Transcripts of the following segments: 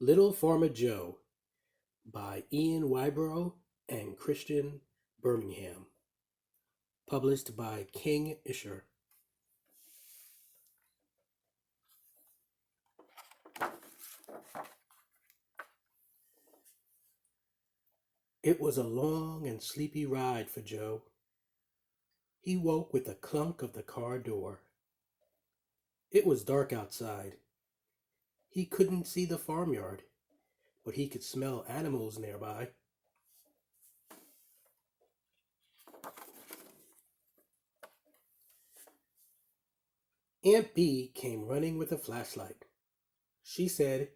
Little Farmer Joe by Ian Whybrow and Christian Birmingham. Published by King Isher. It was a long and sleepy ride for Joe. He woke with the clunk of the car door. It was dark outside. He couldn't see the farmyard, but he could smell animals nearby. Aunt Bee came running with a flashlight. She said,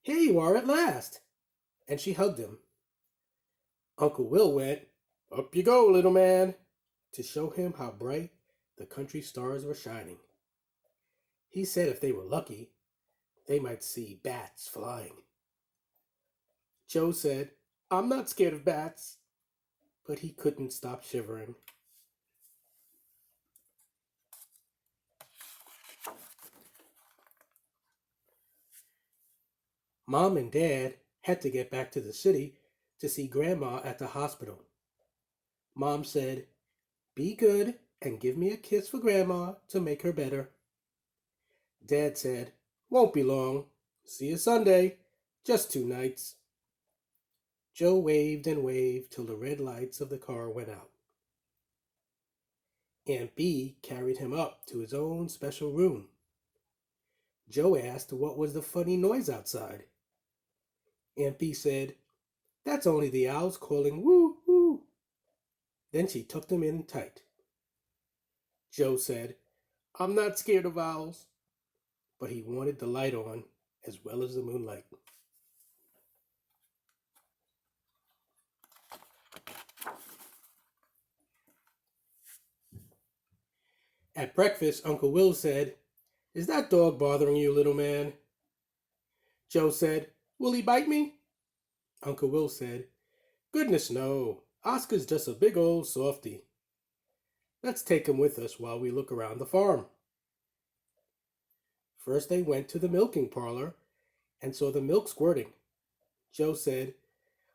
"Here you are at last!" and she hugged him. Uncle Will went, "Up you go, little man," to show him how bright the country stars were shining. He said if they were lucky, they might see bats flying. Joe said, "I'm not scared of bats," but he couldn't stop shivering. Mom and Dad had to get back to the city to see Grandma at the hospital. Mom said, "Be good and give me a kiss for Grandma to make her better." Dad said, "Won't be long. See you Sunday. Just 2 nights." Joe waved and waved till the red lights of the car went out. Aunt Bee carried him up to his own special room. Joe asked what was the funny noise outside. Aunt Bee said, "That's only the owls calling woo woo." Then she tucked him in tight. Joe said, "I'm not scared of owls," but he wanted the light on as well as the moonlight. At breakfast, Uncle Will said, "Is that dog bothering you, little man?" Joe said, "Will he bite me?" Uncle Will said, "Goodness no, Oscar's just a big old softy. Let's take him with us while we look around the farm." First they went to the milking parlor and saw the milk squirting. Joe said,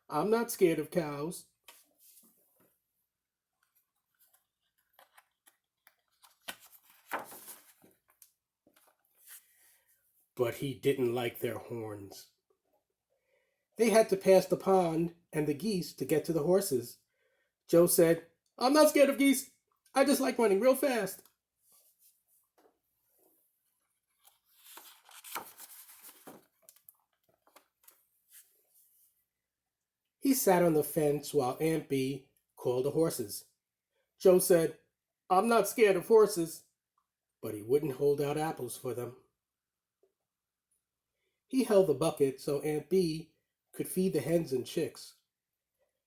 "I'm not scared of cows." But he didn't like their horns. They had to pass the pond and the geese to get to the horses. Joe said, "I'm not scared of geese. I just like running real fast." He sat on the fence while Aunt Bee called the horses. Joe said, "I'm not scared of horses," but he wouldn't hold out apples for them. He held the bucket so Aunt Bee could feed the hens and chicks.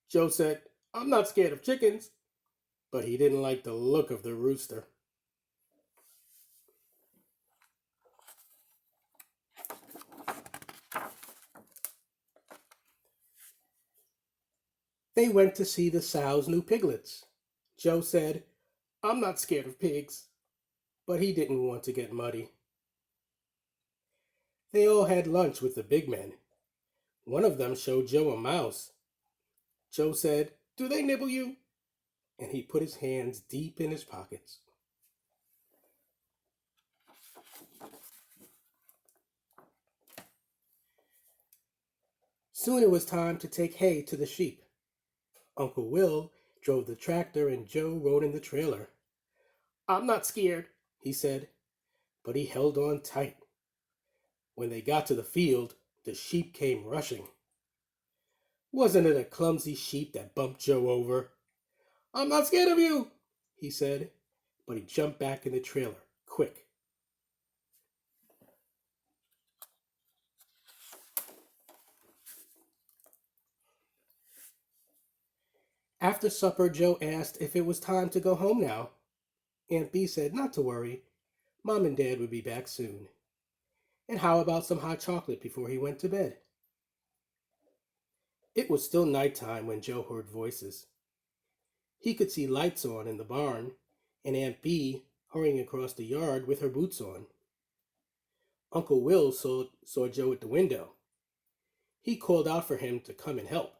Joe said, "I'm not scared of chickens," but he didn't like the look of the rooster. They went to see the sow's new piglets. Joe said, "I'm not scared of pigs," but he didn't want to get muddy. They all had lunch with the big men. One of them showed Joe a mouse. Joe said, "Do they nibble you?" And he put his hands deep in his pockets. Soon it was time to take hay to the sheep. Uncle Will drove the tractor and Joe rode in the trailer. "I'm not scared," he said, but he held on tight. When they got to the field, the sheep came rushing. Wasn't it a clumsy sheep that bumped Joe over? "I'm not scared of you," he said, but he jumped back in the trailer, quick. After supper, Joe asked if it was time to go home now. Aunt Bee said not to worry. Mom and Dad would be back soon. And how about some hot chocolate before he went to bed? It was still nighttime when Joe heard voices. He could see lights on in the barn and Aunt Bee hurrying across the yard with her boots on. Uncle Will saw Joe at the window. He called out for him to come and help.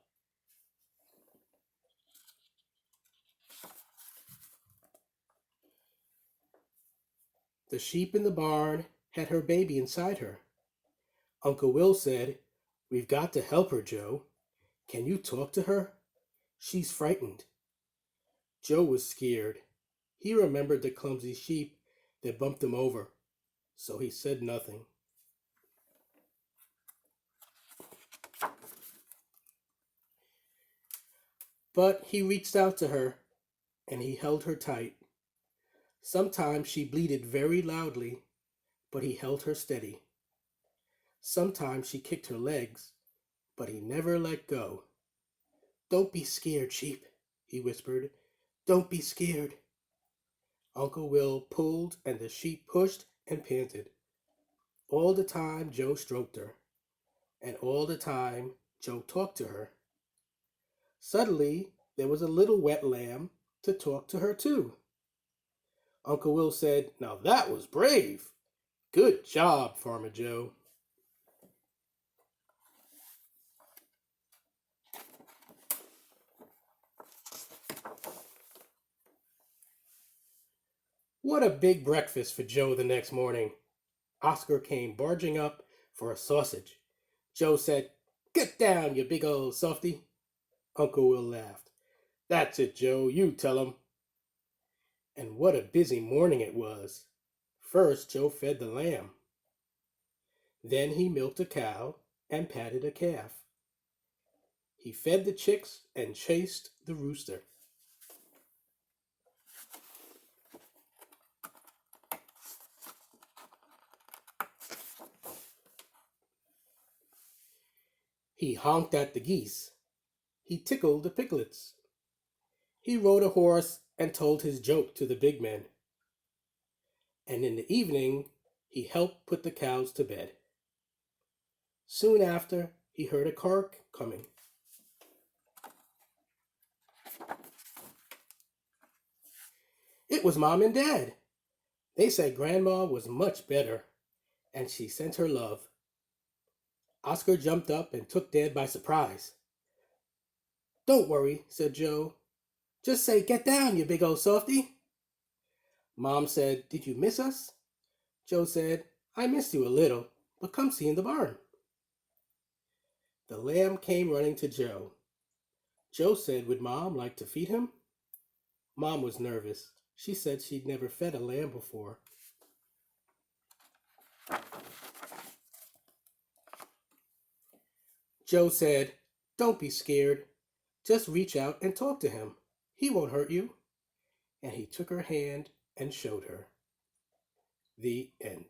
The sheep in the barn had her baby inside her. Uncle Will said, "We've got to help her, Joe. Can you talk to her? She's frightened." Joe was scared. He remembered the clumsy sheep that bumped him over, so he said nothing. But he reached out to her and he held her tight. Sometimes she bleated very loudly, but he held her steady. Sometimes she kicked her legs, but he never let go. "Don't be scared, sheep," he whispered. "Don't be scared." Uncle Will pulled and the sheep pushed and panted. All the time Joe stroked her, and all the time Joe talked to her. Suddenly there was a little wet lamb to talk to her too. Uncle Will said, "Now that was brave. Good job, Farmer Joe." What a big breakfast for Joe the next morning. Oscar came barging up for a sausage. Joe said, "Get down, you big old softy." Uncle Will laughed. "That's it, Joe, you tell 'em." And what a busy morning it was. First, Joe fed the lamb. Then he milked a cow and patted a calf. He fed the chicks and chased the rooster. He honked at the geese. He tickled the piglets. He rode a horse and told his joke to the big men. And in the evening, he helped put the cows to bed. Soon after, he heard a car coming. It was Mom and Dad. They said Grandma was much better, and she sent her love. Oscar jumped up and took Dad by surprise. "Don't worry," said Joe. "Just say, 'Get down, you big old softy.'" Mom said, "Did you miss us?" Joe said, "I missed you a little, but come see in the barn." The lamb came running to Joe. Joe said, would Mom like to feed him? Mom was nervous. She said she'd never fed a lamb before. Joe said, "Don't be scared. Just reach out and talk to him. He won't hurt you." And he took her hand and showed her. The end.